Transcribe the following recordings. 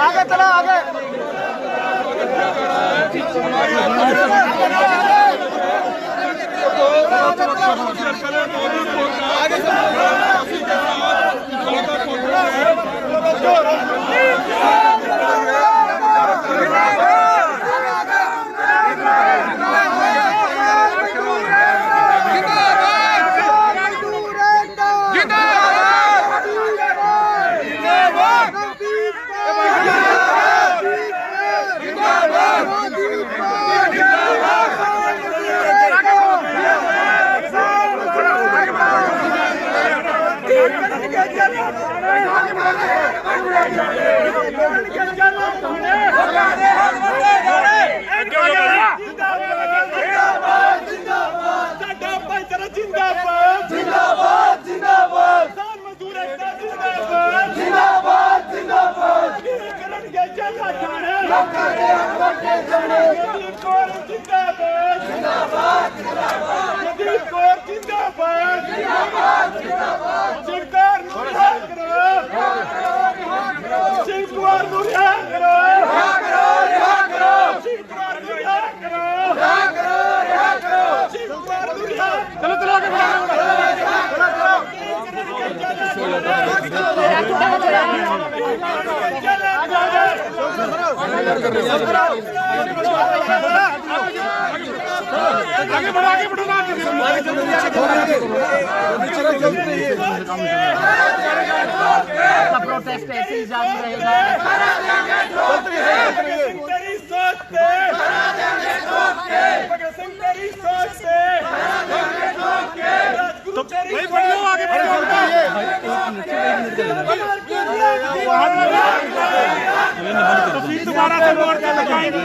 आगे चला आगे आगे बढ़ो प्रोटेस्ट ऐसे ही जारी रहेगा। दोबारा से वोट लगाएंगे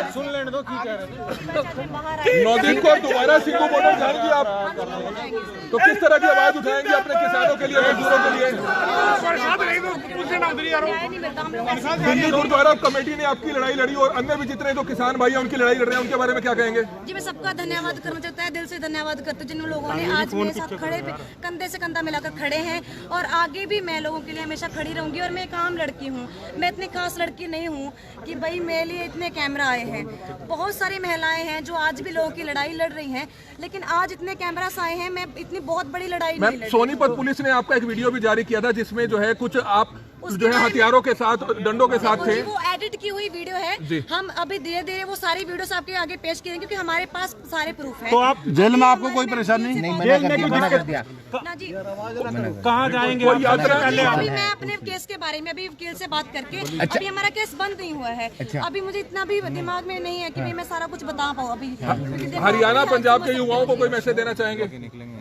सुन लेने दो की कह रहे थे। नौदीप को दोबारा सिंगू मोटर जाएंगी आप, तो किस तरह की आवाज उठाएंगे अपने किसानों के लिए, मजदूरों के लिए? दिल्ली गुरुद्वारा कमेटी ने आपकी लड़ाई लड़ी और अन्य भी जितने जो किसान भाई हैं उनकी लड़ाई लड़ रहे हैं, उनके बारे में क्या कहेंगे? जी मैं सबका धन्यवाद करना चाहता है, दिल से धन्यवाद करते जिन लोगों ने आज मेरे साथ खड़े कंधे से कंधा मिलाकर खड़े हैं, और आगे भी मैं लोगों के लिए हमेशा खड़ी रहूंगी। और मैं एक आम लड़की हूँ, मैं इतनी खास लड़की नहीं हूँ कि भाई मेरे लिए इतने कैमरा आए हैं। बहुत सारी महिलाएं हैं जो आज भी लोगों की लड़ाई लड़ रही हैं, लेकिन आज इतने कैमरास आए हैं, मैं इतनी बहुत बड़ी लड़ाई नहीं लड़ी। सोनीपत पुलिस ने आपका एक वीडियो भी जारी किया था जिसमें जो है कुछ आप जो है हथियारों के साथ, डंडों के साथ थे। वो एडिट की हुई वीडियो है, हम अभी धीरे धीरे वो सारी वीडियोस आपके आगे पेश करेंगे क्योंकि हमारे पास सारे प्रूफ हैं। तो आप जेल में आपको कोई परेशानी नहीं? मना कर दिया ना जी। कहाँ जाएंगे? अभी मैं अपने केस के बारे में अभी वकील से बात करके, अभी हमारा केस बंद नहीं हुआ है। अभी मुझे इतना भी दिमाग में नहीं है कि मैं सारा कुछ बता पाऊँ अभी। हरियाणा पंजाब के युवाओं को कोई मैसेज देना चाहेंगे?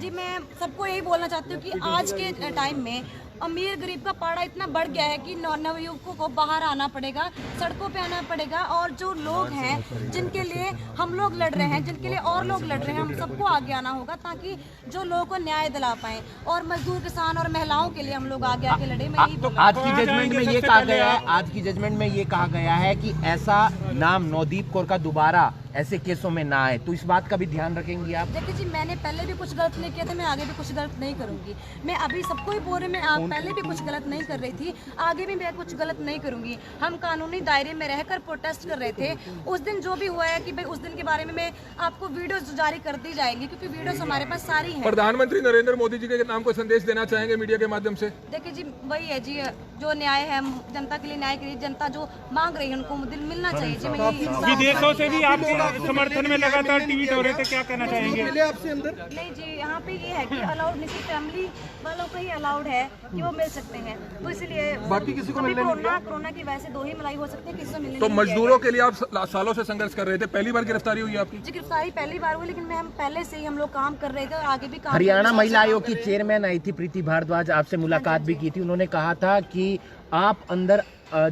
जी मैं सबको यही बोलना चाहती हूँ कि आज के टाइम में अमीर गरीब का पाड़ा इतना बढ़ गया है कि नवयुवकों को बाहर आना पड़ेगा, सड़कों पे आना पड़ेगा, और जो लोग हैं जिनके लिए हम लोग लड़ रहे हैं, जिनके लिए और लोग लड़ रहे हैं, हम सबको आगे आना होगा ताकि जो लोगों को न्याय दिला पाएं, और मजदूर किसान और महिलाओं के लिए हम लोग आगे आके लड़े। मैं यही आज की जजमेंट में ये कहा गया है, आज की जजमेंट में ये कहा गया है कि ऐसा नाम नौदीप कौर का दोबारा ऐसे केसों में ना आए, तो इस बात का भी ध्यान रखेंगी आप? देखिए जी, मैंने पहले भी कुछ गलत नहीं किया था, मैं आगे भी कुछ गलत नहीं करूंगी। मैं अभी सबको ही बोल रही, मैं पहले भी कुछ गलत नहीं कर रही थी, आगे भी मैं कुछ गलत नहीं करूंगी। हम कानूनी दायरे में रहकर प्रोटेस्ट कर रहे थे। उस दिन जो भी हुआ है कि भाई उस दिन के बारे में मैं आपको वीडियो जारी कर दी जाएंगी क्योंकि वीडियोस हमारे पास सारी हैं। प्रधानमंत्री नरेंद्र मोदी जी के नाम को संदेश देना चाहेंगे मीडिया के माध्यम से? देखिए जी, वही है जी, जो न्याय है जनता के लिए, न्याय के लिए जनता जो मांग रही है उनको मिलना चाहिए जी। मैं विदेशों से भी आपके समर्थन में लगातार ट्वीट हो रहे थे, क्या कहना चाहेंगे? मिले आपसे अंदर? नहीं जी, यहाँ पे ये है कि अलाउड नहीं, सिर्फ फैमिली वालों को ही अलाउड है कि वो मिल सकते हैं, तो इसलिए बाकी किसी को मिलने नहीं कोरोना की वजह से 2 ही मलाई हो सकते हैं, किसी को मिलने तो नहीं मजदूरों के लिए आप सालों से संघर्ष कर रहे थे, पहली बार गिरफ्तारी हुई आपकी? जी, गिरफ्तारी पहली बार हुई, लेकिन हम पहले से ही हम लोग काम कर रहे थे और आगे भी काम हरियाणा महिला आयोग की चेयरमैन आई थी प्रीति भारद्वाज, आपसे मुलाकात भी की थी। उन्होंने कहा था कि आप अंदर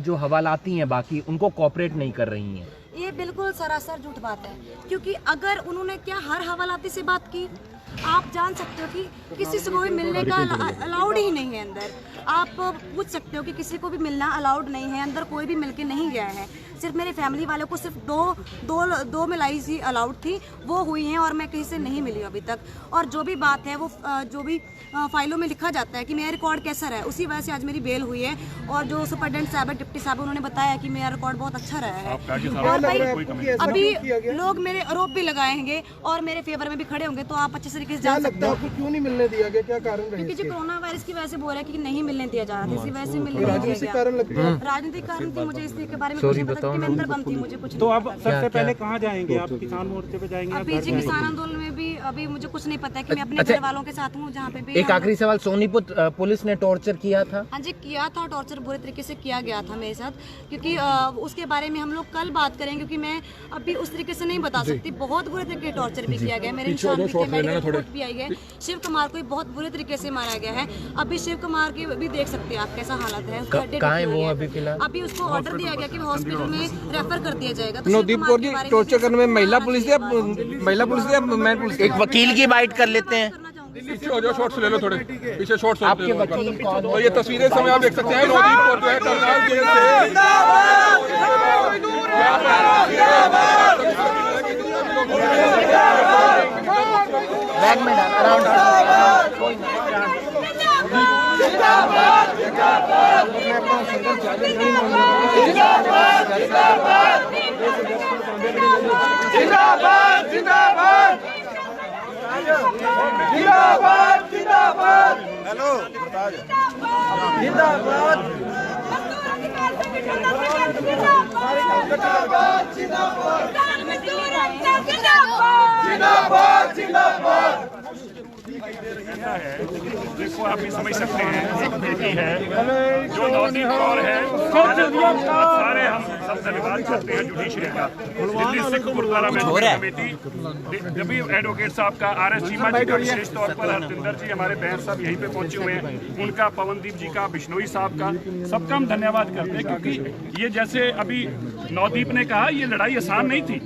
जो हवालाती हैं बाकी उनको कोऑपरेट नहीं कर रही हैं। ये बिल्कुल सरासर झूठ बात है, क्योंकि अगर उन्होंने क्या हर हवालाती से बात की, आप जान सकते हो कि किसी से कोई मिलने का अलाउड ही नहीं है अंदर। आप पूछ सकते हो कि किसी को भी मिलना अलाउड नहीं है अंदर, कोई भी मिलके नहीं गया है। सिर्फ मेरे फैमिली वालों को सिर्फ दो मिलाई ही अलाउड थी, वो हुई हैं और मैं कहीं से नहीं मिली अभी तक। और जो भी बात है वो जो भी फाइलों में लिखा जाता है कि मेरा रिकॉर्ड कैसा रहा है, उसी वजह से आज मेरी बेल हुई है। और जो सुपरडेंट साहब है, डिप्टी साहब, उन्होंने बताया कि मेरा रिकॉर्ड बहुत अच्छा रहा है। और भाई अभी लोग मेरे आरोप भी लगाएंगे और मेरे फेवर में भी खड़े होंगे, तो आप अच्छे तरीके से जान सकते हो। आपको क्यों नहीं मिलने दिया गया, क्या कारण रहे? क्योंकि जो कोरोना वायरस की वजह से बोल रहा है कि नहीं मिलने दिया जा रहा था, इसी वजह से मिलने नहीं दिया गया। राजनीतिक कारण थी, मुझे इसके बारे में कुछ नहीं पता, क्योंकि मैं अंदर बंद थी, मुझे कुछ तो अब सबसे पहले कहाँ जाएंगे आप? किसान मोर्चे पे जाएंगे? अभी जी किसान आंदोलन में भी अभी मुझे कुछ नहीं पता है कि मैं अपने घर वालों के साथ हूँ, जहाँ पे भी एक आखिरी सवाल, सोनीपत पुलिस ने टॉर्चर किया था? हाँ जी, किया था, टॉर्चर बुरे तरीके से किया गया था मेरे साथ, क्योंकि उसके बारे में हम लोग कल बात करेंगे, क्योंकि मैं अभी उस तरीके से नहीं बता सकती। बहुत बुरे तरीके से टॉर्चर भी किया गया, मेरे इंसान मेडिकल रिपोर्ट भी आई है। शिव कुमार को बहुत बुरे तरीके से मारा गया है। अभी शिव कुमार की भी देख सकते हैं आप कैसा हालत है, कहाँ है वो अभी फिलहाल? अभी उसको ऑर्डर दिया गया कि हॉस्पिटल में रेफर कर दिया जाएगा। नवदीप कौर जी टॉर्चर करने में महिला पुलिस या मैन पुलिस? एक वकील की बाइट कर लेते हैं। पीछे हो जाओ, शॉट्स ले लो थोड़े पीछे, शॉट्स आपके वकील कौन? तो ये तस्वीरें समय आप देख सकते हैं, नवदीप कौर जो है करनाल जेल से बैग में डाल अराउंड कोई जिंदाबाद जिंदाबाद। हेलो जिंदाबाद जिंदाबाद जिंदाबाद। देखो आप भी समझ सकते हैं, एक बेटी है जो नवदीप कौर है, सारे हम सब धन्यवाद करते हैं जुडिशरी का। दिल्ली सिख गुरुद्वारा में कमेटी, जब भी एडवोकेट साहब का, RS चीमा जी का, विशेष तौर पर हरजिंदर जी हमारे बहन साहब यहीं पे पहुंचे हुए हैं, उनका, पवनदीप जी का, बिश्नोई साहब का, सबका हम धन्यवाद करते हैं। क्योंकि ये जैसे अभी नवदीप ने कहा, ये लड़ाई आसान नहीं थी।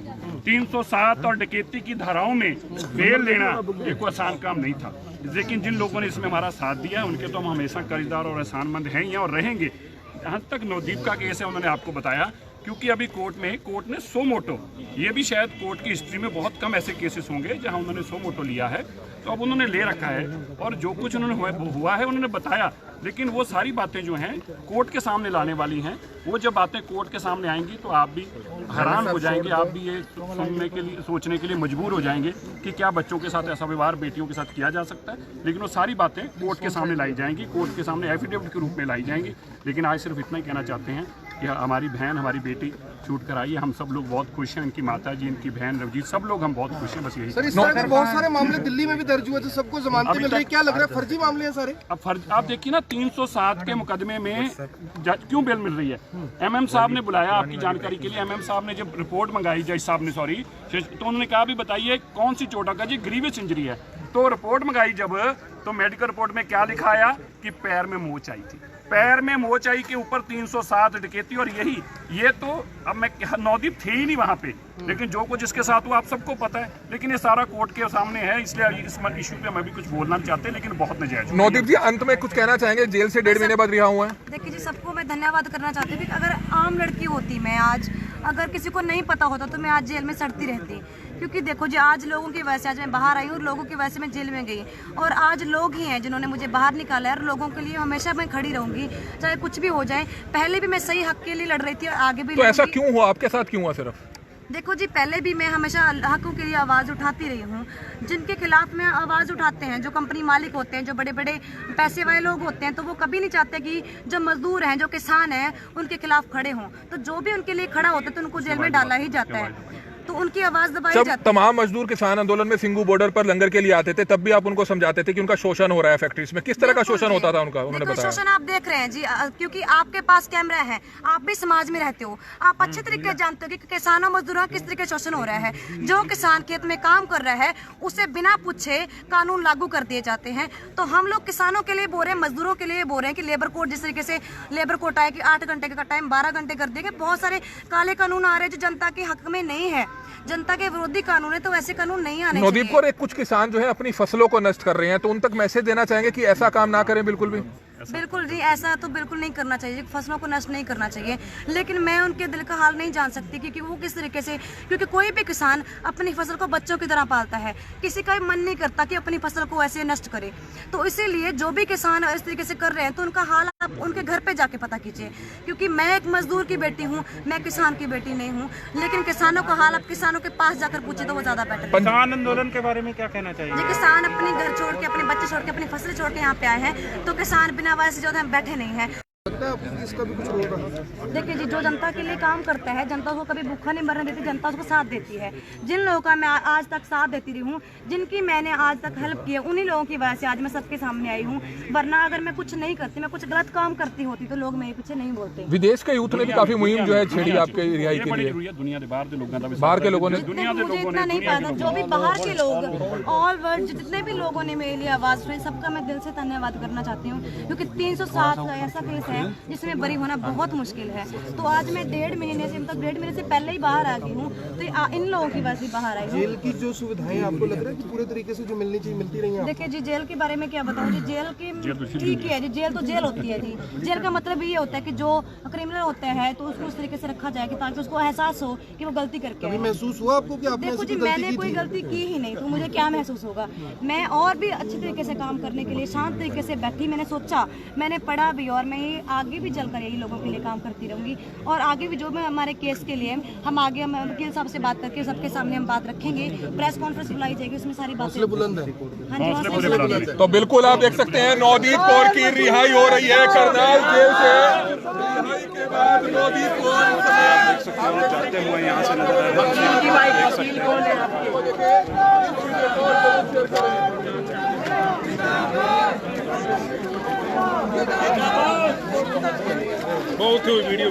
307 और डकैती की धाराओं में बेल लेना ये कोई आसान काम नहीं था, लेकिन जिन लोगों ने इसमें हमारा साथ दिया उनके तो हम हमेशा कर्जदार और एहसानमंद हैं ही और रहेंगे। जहाँ तक नवदीप का केस है, उन्होंने आपको बताया, क्योंकि अभी कोर्ट ने सो मोटो, ये भी शायद कोर्ट की हिस्ट्री में बहुत कम ऐसे केसेस होंगे जहां उन्होंने सो मोटो लिया है, तो अब उन्होंने ले रखा है और जो कुछ उन्होंने हुआ है उन्होंने बताया। लेकिन वो सारी बातें जो हैं कोर्ट के सामने लाने वाली हैं, वो जब बातें कोर्ट के सामने आएंगी तो आप भी हैरान हो जाएंगे, आप भी ये सुनने के लिए, सोचने के लिए मजबूर हो जाएंगे कि क्या बच्चों के साथ ऐसा व्यवहार बेटियों के साथ किया जा सकता है। लेकिन वो सारी बातें कोर्ट के सामने लाई जाएंगी, कोर्ट के सामने एफिडेविट के रूप में लाई जाएंगी। लेकिन आज सिर्फ इतना ही कहना चाहते हैं कि हमारी बहन, हमारी बेटी शूट कराई है, हम सब लोग बहुत खुश हैं, इनकी माता जी, इनकी बहन रवजीत, सब लोग हम बहुत खुश हैं। बस यही सर, इस तरह के बहुत सारे मामले दिल्ली में भी दर्ज हुए थे, सबको जमानतें मिल रही, क्या लग रहा है फर्जी मामले हैं सारे? अब फर्ज आप देखिए ना, 307 के मुकदमे में क्यों बेल मिल रही है? MM साहब ने बुलाया, आपकी जानकारी के लिए, MM साहब ने जब रिपोर्ट मंगाई, जज साहब ने, सॉरी, तो उन्होंने कहा भी बताइए कौन सी चोट का जी, ग्रीवियस इंजरी है। तो रिपोर्ट मंगाई जब, तो मेडिकल रिपोर्ट में क्या लिखा आया कि पैर में मोच आई थी, पैर में मोच आई के ऊपर 307 डकैती। और ये तो अब मैं, नवदीप थे ही नहीं वहां पे, लेकिन जो कुछ इसके साथ हुआ आप सबको पता है। लेकिन ये सारा कोर्ट के सामने है, इसलिए इस इशू पे मैं भी कुछ बोलना चाहते, लेकिन बहुत नजायज। नवदीप जी, अंत में कुछ कहना चाहेंगे? जेल से 1.5 महीने बाद रिहा हुआ है। देखिए जी, सबको मैं धन्यवाद करना चाहती हूँ कि अगर आम लड़की होती मैं आज, अगर किसी को नहीं पता होता तो मैं आज जेल में सड़ती रहती। क्योंकि देखो जी, आज लोगों की वजह से आज मैं बाहर आई हूँ और लोगों की वजह से मैं जेल में गई, और आज लोग ही हैं जिन्होंने मुझे बाहर निकाला है, और लोगों के लिए हमेशा मैं खड़ी रहूंगी, चाहे कुछ भी हो जाए। पहले भी मैं सही हक के लिए लड़ रही थी और आगे भी। तो ऐसा क्यों हुआ, आपके साथ क्यों हुआ? सिर्फ देखो जी, पहले भी मैं हमेशा हकों के लिए आवाज़ उठाती रही हूँ, जिनके खिलाफ में आवाज़ उठाते हैं, जो कंपनी मालिक होते हैं, जो बड़े बड़े पैसे वाले लोग होते हैं, तो वो कभी नहीं चाहते कि जो मजदूर हैं, जो किसान हैं, उनके खिलाफ खड़े हों। तो जो भी उनके लिए खड़ा होता है तो उनको जेल में डाला ही जाता है। तो उनकी आवाज दबाई जब जाती है। तमाम मजदूर किसान आंदोलन में सिंगू बॉर्डर पर लंगर के लिए आते थे तब भी आप उनको समझाते थे कि उनका शोषण हो रहा है फैक्ट्रीज में, किस तरह का शोषण होता था उनका, उन्होंने देखो, बताया। शोषण आप देख रहे हैं जी, क्योंकि आपके पास कैमरा है, आप भी समाज में रहते हो, आप अच्छे तरीके से जानते हो कि किसानों मजदूरों का किस तरीके से शोषण हो रहा है। जो किसान खेत में काम कर रहा है उसे बिना पूछे कानून लागू कर दिए जाते हैं। तो हम लोग किसानों के लिए बोल रहे हैं, मजदूरों के लिए बोल रहे हैं कि लेबर कोड, जिस तरीके से लेबर कोड आया कि 8 घंटे का टाइम 12 घंटे कर दिया, बहुत सारे काले कानून आ रहे हैं जो जनता के हक में नहीं है, जनता के विरोधी कानून है, तो ऐसे कानून नहीं आने नवदीप चाहिए। कौर, कुछ किसान जो है अपनी फसलों को नष्ट कर रहे हैं, तो उन तक मैसेज देना चाहेंगे कि ऐसा काम ना करें बिल्कुल भी। बिल्कुल जी, ऐसा तो बिल्कुल नहीं करना चाहिए, फसलों को नष्ट नहीं करना चाहिए। लेकिन मैं उनके दिल का हाल नहीं जान सकती क्योंकि वो किस तरीके से, क्योंकि कोई भी किसान अपनी फसल को बच्चों की तरह पालता है, किसी का भी मन नहीं करता कि अपनी फसल को ऐसे नष्ट करे। तो इसीलिए जो भी किसान इस तरीके से कर रहे हैं तो उनका हाल आप उनके घर पे जाके पता कीजिए, क्योंकि मैं एक मजदूर की बेटी हूँ, मैं किसान की बेटी नहीं हूँ। लेकिन किसानों का हाल आप किसानों के पास जाकर पूछे तो वो ज्यादा बेटर है। किसान आंदोलन के बारे में क्या कहना चाहिए? जी, किसान अपने घर छोड़ के, अपने बच्चे छोड़ के, अपनी फसल छोड़ के यहाँ पे आए हैं, तो किसान बिना वजह से जो है बैठे नहीं है। देखिए जी, जो जनता के लिए काम करता है, जनता को कभी भूखा नहीं मरने देती, जनता उसको साथ देती है। जिन लोगों का मैं आज तक साथ देती रही हूँ, जिनकी मैंने आज तक हेल्प की है, उन्हीं लोगों की वजह से आज मैं सबके सामने आई हूँ। वरना अगर मैं कुछ नहीं करती, मैं कुछ गलत काम करती होती तो लोग मेरे पीछे नहीं बोलते। विदेश के यूथ ने भी काफी मुहिम जो है छेड़ी आपके रिहाई के लिए, दुनिया के बाहर के लोगों का बाहर के लोगों ने। मुझे इतना नहीं पता, जो भी बाहर के लोग, ऑल वर्ल्ड जितने भी लोगों ने मेरे लिए आवाज उठाई, सबका मैं दिल से धन्यवाद करना चाहती हूँ। क्योंकि 307 का ऐसा केस है जिसमें बरी होना बहुत मुश्किल है। तो आज मैं 1.5 महीने से, मतलब 1.5 महीने से पहले ही बाहर आ गई हूँ, तो इन लोगों की वजह से बाहर आई हूँ। जेल की जो सुविधाएं आपको लग रहा है कि पूरे तरीके से जो मिलनी चाहिए मिलती रही हैं? देखिए जी, जेल के बारे में क्या बताऊँ जी, जेल की ठीक है जी, जेल तो जेल होती है जी। जेल का मतलब ये होता है कि जो क्रिमिनल होता है तो उसको उस तरीके से रखा जाए कि ताकि उसको एहसास हो कि वो गलती करके आया है। महसूस हुआ आपको कि आपने देखो जी, मैंने कोई गलती की ही नहीं, तो मुझे क्या महसूस होगा। मैं और भी अच्छे तरीके से काम करने के लिए शांत तरीके से बैठी, मैंने सोचा, मैंने पढ़ा भी, और मैं ये आगे भी चलकर यही लोगों के लिए काम करती रहूंगी। और आगे भी जो मैं हमारे केस के लिए हम आगे, हम वकील साहब से बात करके सबके सामने हम बात रखेंगे, प्रेस कॉन्फ्रेंस बुलाई जाएगी, उसमें सारी बातें बुलंद है। हाँ जी, हौसले बुलंद है। तो बिल्कुल आप देख सकते हैं नवदीप कौर की रिहाई हो रही है करनाल जेल से। रिहाई के बाद नवदीप कौर जाते हुए यहाँ से नजर आ रहे हैं। बहुत वीडियो